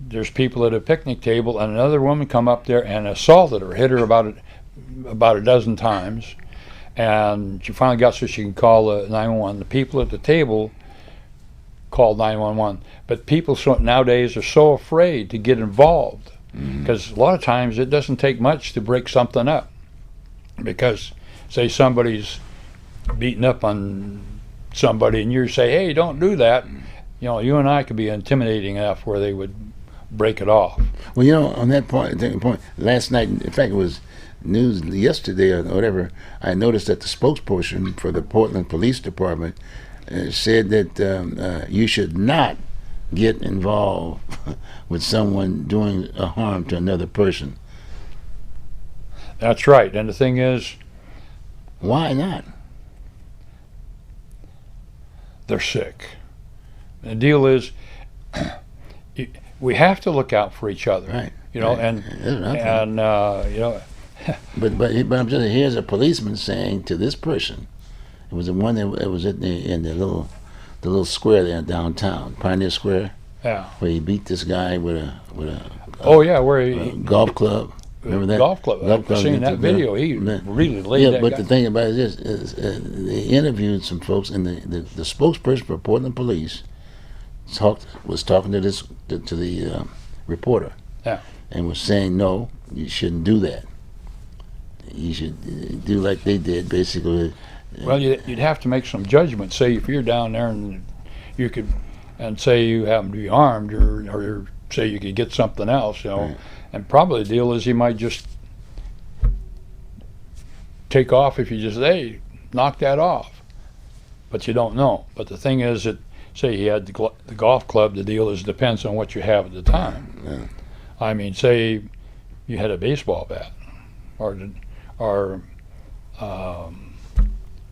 there's people at a picnic table, and another woman come up there and assaulted her, hit her about a dozen times, and she finally got so she can call 911. The people at the table called 911, but people nowadays are so afraid to get involved because a lot of times it doesn't take much to break something up. Because say somebody's beating up on somebody, and you say, "Hey, don't do that," you and I could be intimidating enough where they would break it off. Well, on that point, last night, in fact, it was news yesterday or whatever, I noticed that the spokesperson for the Portland Police Department said that you should not get involved with someone doing a harm to another person. That's right. And the thing is, why not? They're sick. The deal is, we have to look out for each other. Right. But I'm just here's a policeman saying to this person, it was the one that was in the little square there downtown, Pioneer Square. Yeah. Where he beat this guy with a where he golf club. Remember that? Golf club. I've seen that video. He really laid that guy. But the thing about it is they interviewed some folks, and the spokesperson for Portland Police was talking to the reporter. Yeah. And was saying, no, you shouldn't do that. You should do like they did, basically. Well, you'd have to make some judgment. Say if you're down there and you could, and say you happen to be armed, or say you could get something else, Right. And probably the deal is he might just take off if you just knock that off. But you don't know. But the thing is that, say he had the golf club, the deal is depends on what you have at the time. Yeah. I mean, say you had a baseball bat, or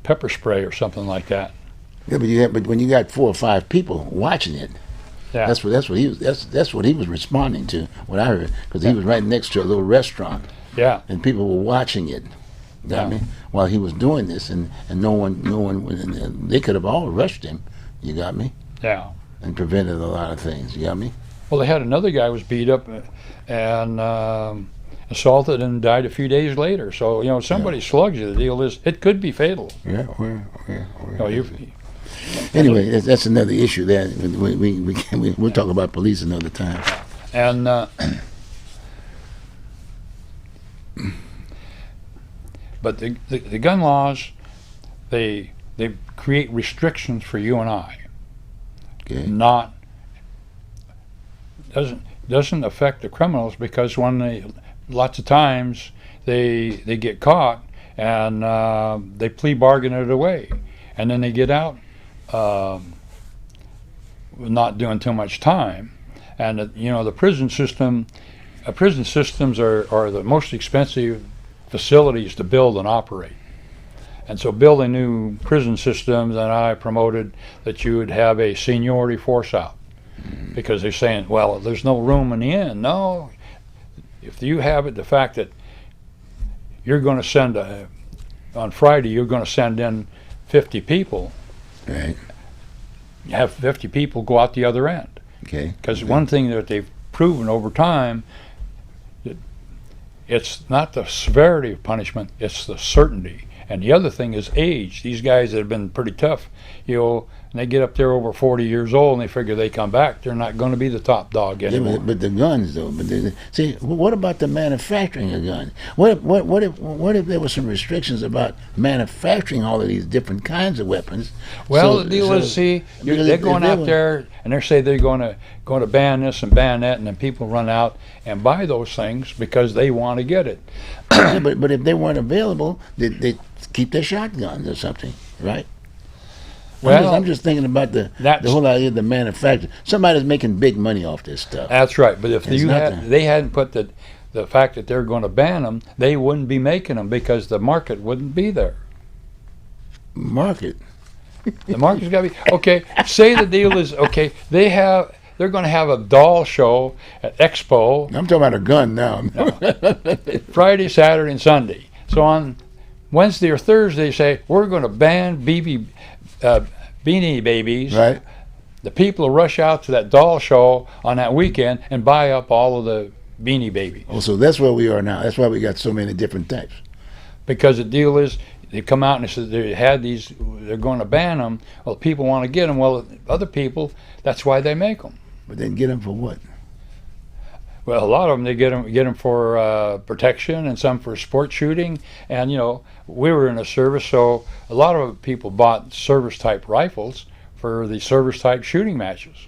pepper spray or something like that. Yeah, but when you got 4 or 5 people watching it, Yeah. that's what he was responding to. What I heard, because he was right next to a little restaurant, Yeah. and people were watching it. Got me? While he was doing this, and no one, and they could have all rushed him. You got me? Yeah. And prevented a lot of things. You got me? Well, they had another guy who was beat up and assaulted and died a few days later. So somebody slugs you. The deal is it could be fatal. Yeah. Anyway, that's another issue. There, we'll talk about police another time. And but the gun laws, they create restrictions for you and I. Okay. Doesn't affect the criminals, because when lots of times they get caught and they plea bargain it away, and then they get out not doing too much time. And the prison systems are the most expensive facilities to build and operate. And so building new prison systems, and I promoted that you would have a seniority force out, because they're saying, well, there's no room in the inn. No, if you have it, the fact that you're going to send on Friday, you're going to send in 50 people. Right. Have 50 people go out the other end. Okay. Because one thing that they've proven over time, that it's not the severity of punishment, it's the certainty. And the other thing is age. These guys that have been pretty tough, and they get up there over 40 years old and they figure they come back, they're not going to be the top dog anymore. Yeah, but the guns, though. See, what about the manufacturing of guns? What if there were some restrictions about manufacturing all of these different kinds of weapons? Well, the deal is, they're going out there and they say they're going to ban this and ban that, and then people run out and buy those things because they want to get it. Yeah, but if they weren't available, they keep their shotguns or something, right? Well, I'm just thinking about the whole idea of the manufacturer. Somebody's making big money off this stuff. That's right. But if they hadn't put the fact that they're going to ban them, they wouldn't be making them because the market wouldn't be there. Market? The market's got to be okay. Say the deal is okay. They're going to have a doll show at Expo. I'm talking about a gun now. No. Friday, Saturday, and Sunday. So on Wednesday or Thursday, say we're going to ban Beanie Babies. Right. The people will rush out to that doll show on that weekend and buy up all of the Beanie Babies. Oh, so that's where we are now. That's why we got so many different types. Because the deal is, they come out and they said they're going to ban them. Well, people want to get them. Well, other people, that's why they make them. But then get them for what? Well, a lot of them, they get them for protection, and some for sport shooting. And we were in the service, so a lot of people bought service type rifles for the service type shooting matches.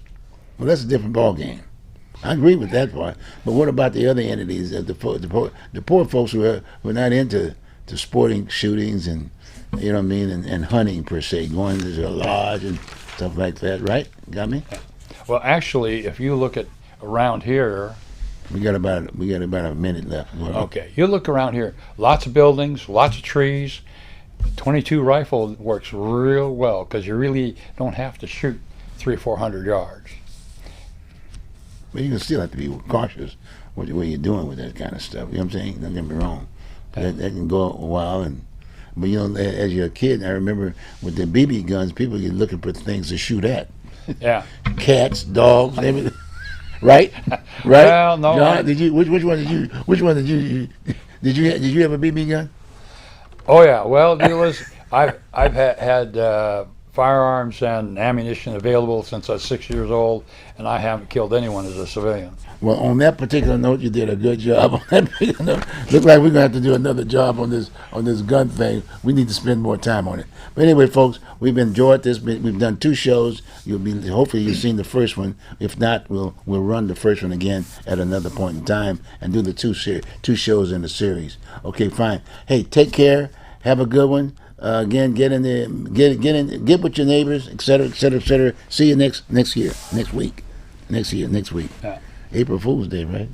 Well, that's a different ball game. I agree with that part. But what about the other entities, the poor folks who are not into sporting shootings and and hunting per se, going to a lodge and stuff like that, right? Got me? Well, actually, if you look at around here, we got about a minute left. Okay, you look around here, lots of buildings, lots of trees. 22 rifle works real well because you really don't have to shoot 300-400 yards. But you can still have to be cautious what you're doing with that kind of stuff. You know what I'm saying? Don't get me wrong. That can go a while, but as you're a kid, I remember with the BB guns, people get looking for things to shoot at. Yeah. Cats, dogs, everything. Right? Well, no. John, which one did you have a BB gun? Oh yeah. Well, the deal is, I've had firearms and ammunition available since I was 6 years old, and I haven't killed anyone as a civilian. Well, on that particular note, you did a good job. On that particular note, look like we're gonna have to do another job on this gun thing. We need to spend more time on it. But anyway, folks, we've enjoyed this. We've done 2 shows. Hopefully you've seen the first one. If not, we'll run the first one again at another point in time and do the 2 shows in the series. Okay, fine. Hey, take care. Have a good one. Again, get in there, get with your neighbors, etc., etc., etc. See you next week. Yeah. April Fool's Day, right?